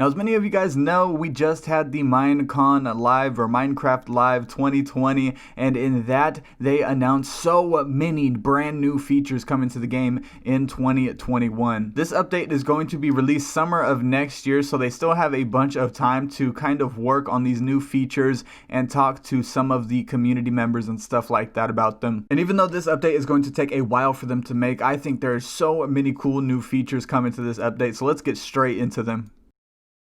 Now, as many of you guys know, we just had the Minecon Live or Minecraft Live 2020, and in that, they announced so many brand new features coming to the game in 2021. This update is going to be released summer of next year, so they still have a bunch of time to kind of work on these new features and talk to some of the community members and stuff like that about them. And even though this update is going to take a while for them to make, I think there's so many cool new features coming to this update, so let's get straight into them.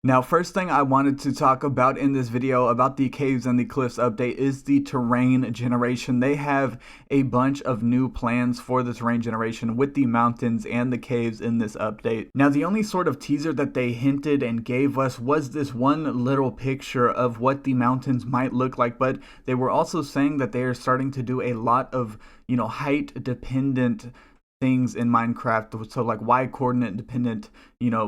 Now, first thing I wanted to talk about in this video about the Caves and the Cliffs update is the terrain generation. They have a bunch of new plans for the terrain generation with the mountains and the caves in this update. Now, the only sort of teaser that they hinted and gave us was this one little picture of what the mountains might look like, but they were also saying that they are starting to do a lot of, height dependent things in Minecraft, so like Y coordinate dependent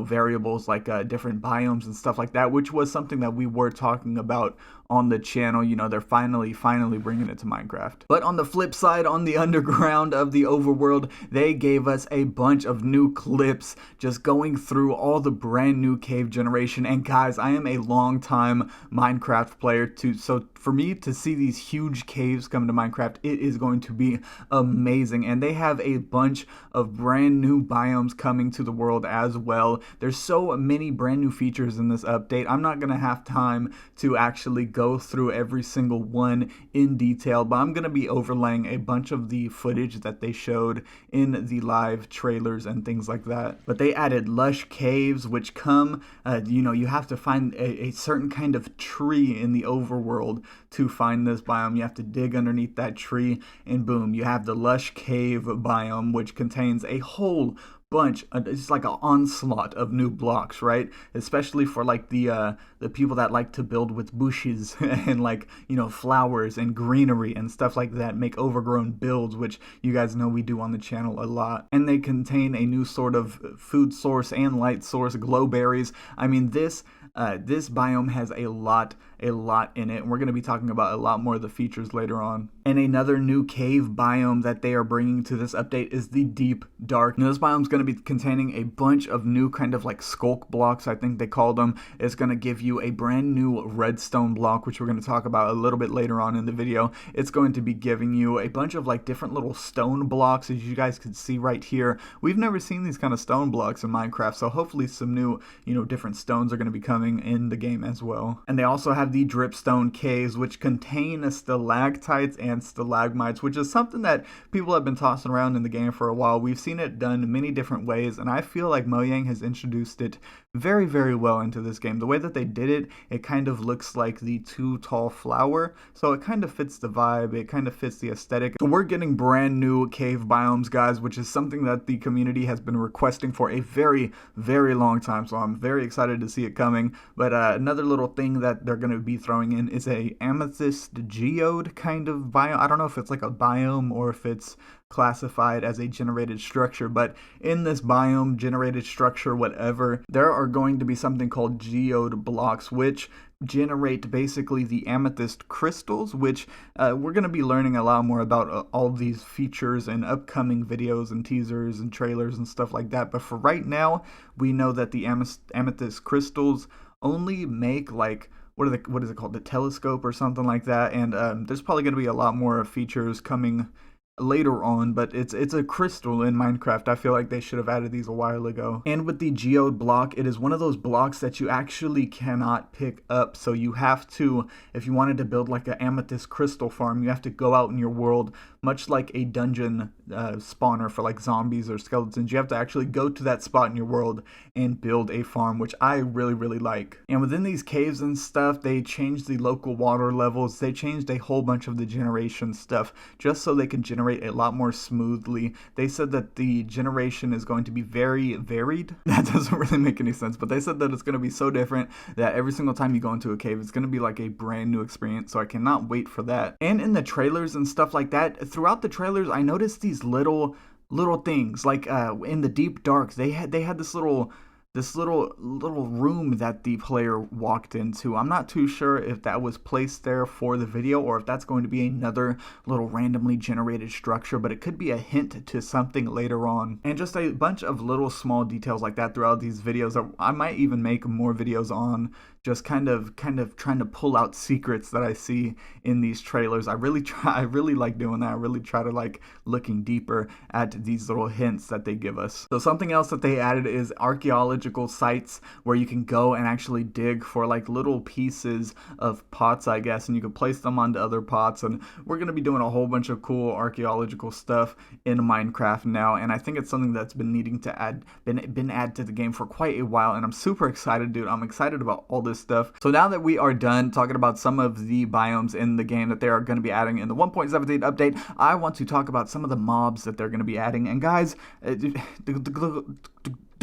variables like different biomes and stuff like that, which was something that we were talking about on the channel. They're finally bringing it to Minecraft. But on the flip side, on the underground of the overworld, they gave us a bunch of new clips just going through all the brand new cave generation. And guys, I am a long time Minecraft player too, so for me to see these huge caves come to Minecraft, it is going to be amazing. And they have a bunch of brand new biomes coming to the world as well. There's so many brand new features in this update. I'm not gonna have time to actually go through every single one in detail, but I'm gonna be overlaying a bunch of the footage that they showed in the live trailers and things like that. But they added lush caves, which come, you have to find a certain kind of tree in the overworld to find this biome. You have to dig underneath that tree, and boom, you have the lush cave biome, which contains a whole bunch, it's like an onslaught of new blocks, right? Especially for like the people that like to build with bushes and like flowers and greenery and stuff like that, make overgrown builds, which you guys know we do on the channel a lot. And they contain a new sort of food source and light source, glow berries. I mean, this biome has a lot in it, and we're going to be talking about a lot more of the features later on. And another new cave biome that they are bringing to this update is the Deep Dark. Now, this biome is going to be containing a bunch of new kind of like sculk blocks, I think they call them. It's going to give you a brand new redstone block, which we're going to talk about a little bit later on in the video. It's going to be giving you a bunch of like different little stone blocks, as you guys can see right here. We've never seen these kind of stone blocks in Minecraft, so hopefully some new, different stones are going to be coming in the game as well. And they also have the dripstone caves, which contain stalactites and stalagmites, which is something that people have been tossing around in the game for a while. We've seen it done many different ways, and I feel like Mojang has introduced it very well into this game. The way that they did it, it kind of looks like the Too Tall Flower, so it kind of fits the vibe, it kind of fits the aesthetic. So we're getting brand new cave biomes, guys, which is something that the community has been requesting for a very long time, so I'm very excited to see it coming. But another little thing that they're going to be throwing in is a amethyst geode kind of biome. I don't know if it's like a biome or if it's classified as a generated structure, but in this biome, generated structure, whatever, there are going to be something called geode blocks, which generate basically the amethyst crystals, which we're going to be learning a lot more about all these features in upcoming videos and teasers and trailers and stuff like that. But for right now, we know that the amethyst crystals only make like what is it called, the telescope or something like that, and there's probably going to be a lot more features coming later on, but it's a crystal in Minecraft. I feel like they should have added these a while ago. And with the geode block, it is one of those blocks that you actually cannot pick up, so you have to, if you wanted to build like an amethyst crystal farm, you have to go out in your world, much like a dungeon spawner for like zombies or skeletons. You have to actually go to that spot in your world and build a farm, which I really like. And within these caves and stuff, they changed the local water levels, they changed a whole bunch of the generation stuff just so they can generate a lot more smoothly. They said that the generation is going to be very varied. That doesn't really make any sense, but they said that it's going to be so different that every single time you go into a cave, it's going to be like a brand new experience, so I cannot wait for that. And in the trailers and stuff like that, throughout the trailers, I noticed these little things, like in the Deep Dark, they had this little little room that the player walked into. I'm not too sure if that was placed there for the video or if that's going to be another little randomly generated structure, but it could be a hint to something later on. And just a bunch of little small details like that throughout these videos that I might even make more videos on, just kind of trying to pull out secrets that I see in these trailers. I really like doing that. I really try to like looking deeper at these little hints that they give us. So something else that they added is archaeological sites where you can go and actually dig for like little pieces of pots, I guess, and you can place them onto other pots. And we're going to be doing a whole bunch of cool archaeological stuff in Minecraft now, and I think it's something that's been needing to been added to the game for quite a while, and I'm super excited, dude. I'm excited about all this stuff. So now that we are done talking about some of the biomes in the game that they are going to be adding in the 1.17 update, I want to talk about some of the mobs that they're going to be adding. And guys, the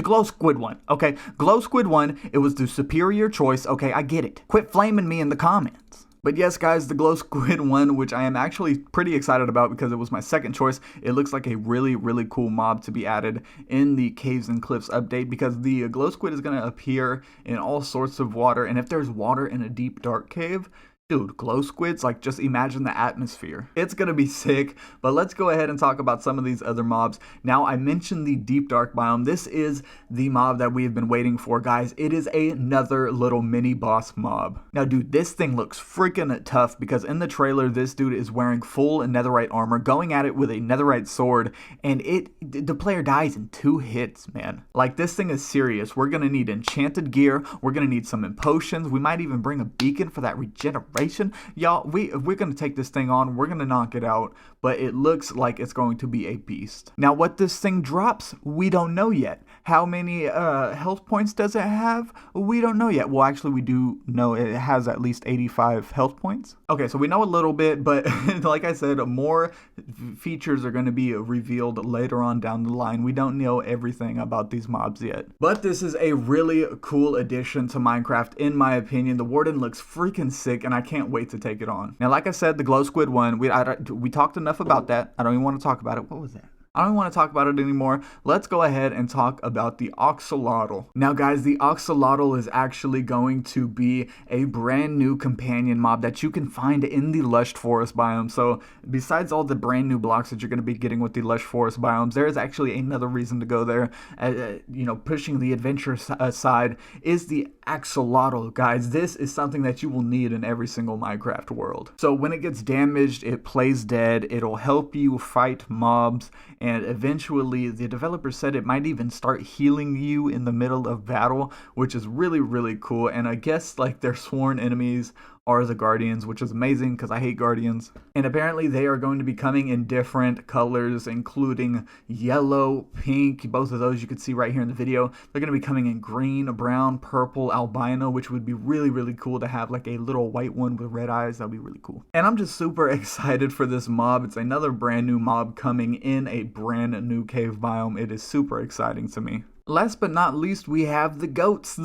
glow squid one, okay? Glow squid one, it was the superior choice, okay? I get it. Quit flaming me in the comments. But yes, guys, the glow squid one, which I am actually pretty excited about because it was my second choice, it looks like a really, really cool mob to be added in the Caves and Cliffs update, because the glow squid is going to appear in all sorts of water, and if there's water in a deep, dark cave, dude, glow squids, like just imagine the atmosphere. It's gonna be sick, but let's go ahead and talk about some of these other mobs. Now, I mentioned the deep dark biome. This is the mob that we have been waiting for, guys. It is another little mini boss mob. Now, dude, this thing looks freaking tough because in the trailer, this dude is wearing full netherite armor, going at it with a netherite sword, and the player dies in 2 hits, man. Like, this thing is serious. We're gonna need enchanted gear. We're gonna need some potions. We might even bring a beacon for that regeneration. Y'all, we're gonna take this thing on, we're gonna knock it out, but it looks like it's going to be a beast. Now, what this thing drops, we don't know yet. How many health points does it have? We don't know yet. Well, actually, we do know it has at least 85 health points. Okay, so we know a little bit, but like I said, more features are going to be revealed later on down the line. We don't know everything about these mobs yet. But this is a really cool addition to Minecraft, in my opinion. The Warden looks freaking sick, and I can't wait to take it on. Now, like I said, the glow squid one, we talked enough about that. I don't even want to talk about it. What was that? I don't want to talk about it anymore. Let's go ahead and talk about the Axolotl. Now, guys, the Axolotl is actually going to be a brand new companion mob that you can find in the lush forest biome. So besides all the brand new blocks that you're going to be getting with the lush forest biomes, there is actually another reason to go there. Pushing the adventure side is the Axolotl, guys. This is something that you will need in every single Minecraft world. So when it gets damaged, it plays dead. It'll help you fight mobs, and eventually the developer said it might even start healing you in the middle of battle, which is really, really cool. And I guess like their sworn enemies are the Guardians, which is amazing because I hate Guardians. And apparently they are going to be coming in different colors, including yellow, pink, both of those you can see right here in the video. They're going to be coming in green, brown, purple, albino, which would be really, really cool to have like a little white one with red eyes. That'd be really cool. And I'm just super excited for this mob. It's another brand new mob coming in a brand new cave biome. It is super exciting to me. Last but not least, we have the goats,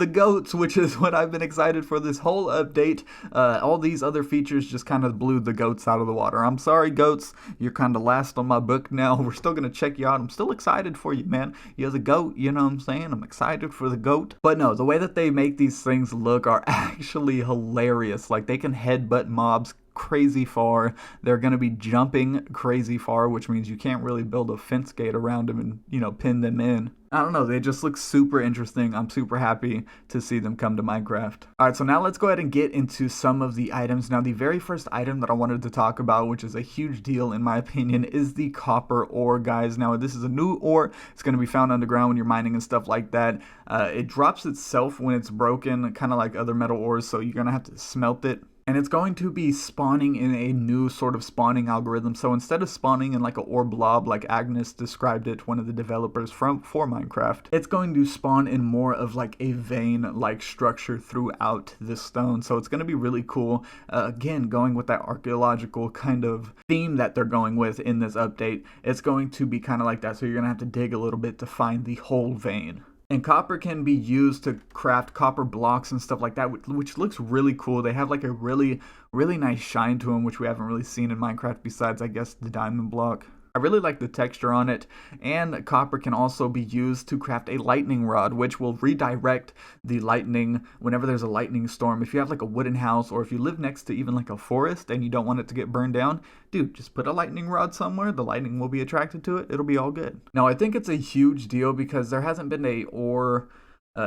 which is what I've been excited for this whole update. All these other features just kind of blew the goats out of the water. I'm sorry, goats. You're kind of last on my book now. We're still going to check you out. I'm still excited for you, man. You're the goat, you know what I'm saying? I'm excited for the goat. But no, the way that they make these things look are actually hilarious. Like, they can headbutt mobs crazy far. They're going to be jumping crazy far, which means you can't really build a fence gate around them and, pin them in. I don't know, they just look super interesting. I'm super happy to see them come to Minecraft. Alright, so now let's go ahead and get into some of the items. Now, the very first item that I wanted to talk about, which is a huge deal in my opinion, is the copper ore, guys. Now, this is a new ore. It's going to be found underground when you're mining and stuff like that. It drops itself when it's broken, kind of like other metal ores, so you're going to have to smelt it. And it's going to be spawning in a new sort of spawning algorithm. So instead of spawning in like an ore blob, like Agnes described it, one of the developers for Minecraft, it's going to spawn in more of like a vein-like structure throughout the stone. So it's going to be really cool. Again, going with that archaeological kind of theme that they're going with in this update, it's going to be kind of like that. So you're going to have to dig a little bit to find the whole vein. And copper can be used to craft copper blocks and stuff like that, which looks really cool. They have like a really, really nice shine to them, which we haven't really seen in Minecraft besides, I guess, the diamond block. I really like the texture on it, and copper can also be used to craft a lightning rod, which will redirect the lightning whenever there's a lightning storm. If you have like a wooden house, or if you live next to even like a forest and you don't want it to get burned down, dude, just put a lightning rod somewhere, the lightning will be attracted to it, it'll be all good. Now, I think it's a huge deal because there hasn't been a ore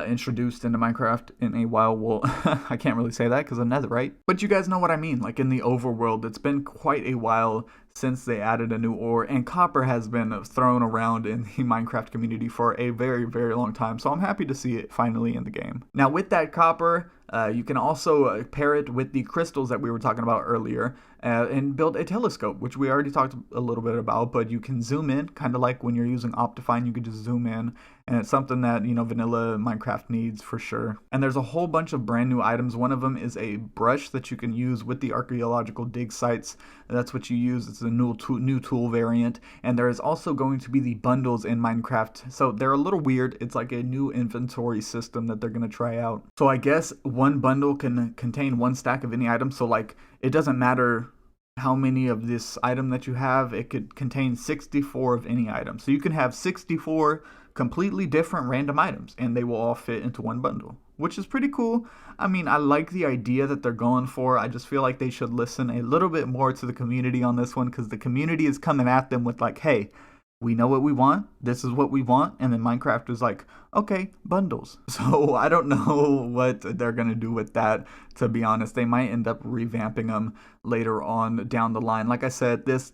introduced into Minecraft in a while. Well, I can't really say that because of netherite, but you guys know what I mean. Like in the overworld, it's been quite a while since they added a new ore, and copper has been thrown around in the Minecraft community for a very, very long time, so I'm happy to see it finally in the game. Now, with that copper, you can also pair it with the crystals that we were talking about earlier and build a telescope, which we already talked a little bit about, but you can zoom in, kind of like when you're using Optifine, you can just zoom in, and it's something that, you know, vanilla Minecraft needs for sure. And there's a whole bunch of brand new items. One of them is a brush that you can use with the archaeological dig sites. That's what you use. It's a new tool variant. And there is also going to be the bundles in Minecraft. So they're a little weird. It's like a new inventory system that they're going to try out. So I guess one bundle can contain one stack of any item. So like it doesn't matter how many of this item that you have, it could contain 64 of any item. So you can have 64 completely different random items and they will all fit into one bundle, which is pretty cool. I mean, I like the idea that they're going for. I just feel like they should listen a little bit more to the community on this one, because the community is coming at them with like, hey, we know what we want, this is what we want, and then Minecraft is like, okay, bundles. So I don't know what they're gonna do with that, to be honest. They might end up revamping them later on down the line. Like I said, this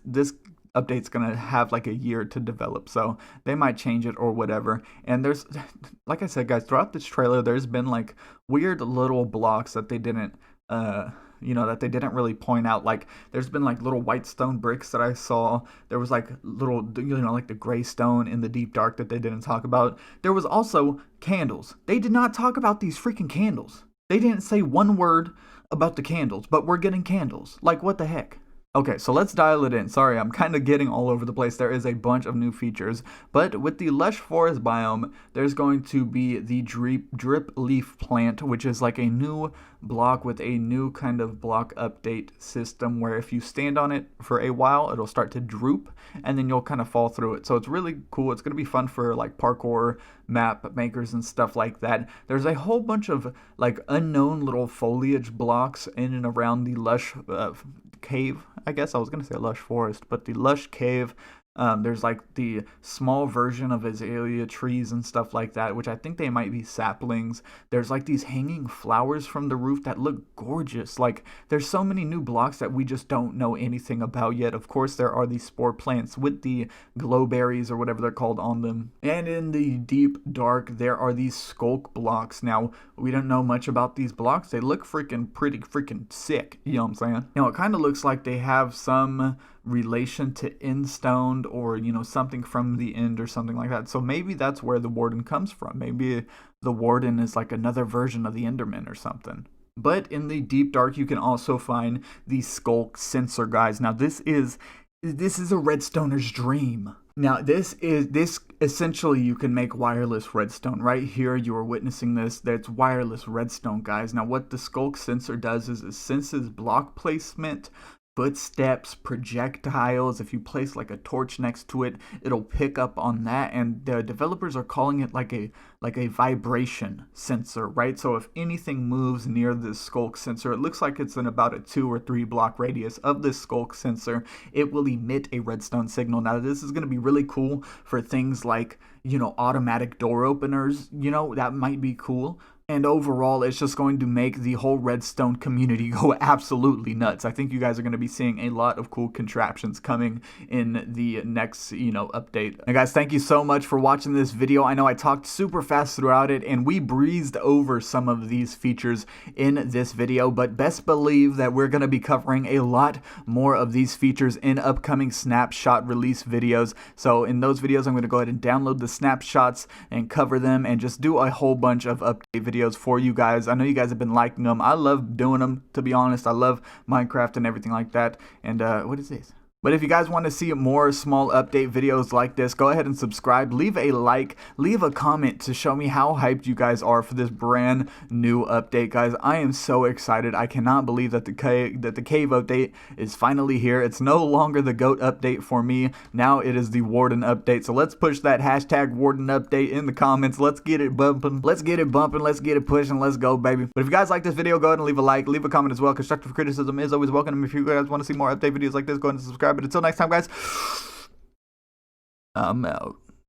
update's gonna have like a year to develop, so they might change it or whatever. And there's, like I said, guys, throughout this trailer, there's been like weird little blocks that they didn't that they didn't really point out. Like there's been like little white stone bricks that I saw. There was like little, like the gray stone in the Deep Dark that they didn't talk about. There was also candles. They did not talk about these freaking candles. They didn't say one word about the candles, but we're getting candles. Like, what the heck? Okay, so let's dial it in. Sorry, I'm kind of getting all over the place. There is a bunch of new features, but with the lush forest biome, there's going to be the drip leaf plant, which is like a new block with a new kind of block update system where if you stand on it for a while, it'll start to droop and then you'll kind of fall through it. So it's really cool. It's going to be fun for like parkour map makers and stuff like that. There's a whole bunch of like unknown little foliage blocks in and around the lush cave. I guess I was going to say lush forest, but the lush cave. There's like the small version of azalea trees and stuff like that, which I think they might be saplings. There's like these hanging flowers from the roof that look gorgeous. Like there's so many new blocks that we just don't know anything about yet. Of course, there are these spore plants with the glowberries or whatever they're called on them. And in the Deep Dark, there are these skulk blocks. Now, we don't know much about these blocks. They look pretty freaking sick. You know what I'm saying? Now, it kind of looks like they have some relation to Endstone or, something from the End or something like that. So maybe that's where the Warden comes from. Maybe the Warden is like another version of the Enderman or something. But in the Deep Dark, you can also find the Skulk sensor, guys. Now, this is a redstoner's dream. Now, this essentially, you can make wireless redstone. Right here, you are witnessing this. That's wireless redstone, guys. Now, what the Skulk sensor does is it senses block placement, footsteps, projectiles. If you place like a torch next to it, it'll pick up on that, and the developers are calling it like a vibration sensor, right? So if anything moves near this skulk sensor, it looks like it's in about a 2 or 3 block radius of this skulk sensor, it will emit a redstone signal. Now, this is going to be really cool for things like, automatic door openers. That might be cool. And overall, it's just going to make the whole redstone community go absolutely nuts. I think you guys are going to be seeing a lot of cool contraptions coming in the next, update. And guys, thank you so much for watching this video. I know I talked super fast throughout it, and we breezed over some of these features in this video, but best believe that we're going to be covering a lot more of these features in upcoming snapshot release videos. So in those videos, I'm going to go ahead and download the snapshots and cover them and just do a whole bunch of update videos for you guys. I know you guys have been liking them. I love doing them, to be honest. I love Minecraft and everything like that. And what is this? But if you guys want to see more small update videos like this, go ahead and subscribe, leave a like, leave a comment to show me how hyped you guys are for this brand new update, guys. I am so excited. I cannot believe that the cave update is finally here. It's no longer the GOAT update for me. Now it is the Warden update. So let's push that hashtag Warden update in the comments. Let's get it bumping. Let's get it bumping. Let's get it pushing. Let's go, baby. But if you guys like this video, go ahead and leave a like, leave a comment as well. Constructive criticism is always welcome. If you guys want to see more update videos like this, go ahead and subscribe. But until next time, guys, I'm out.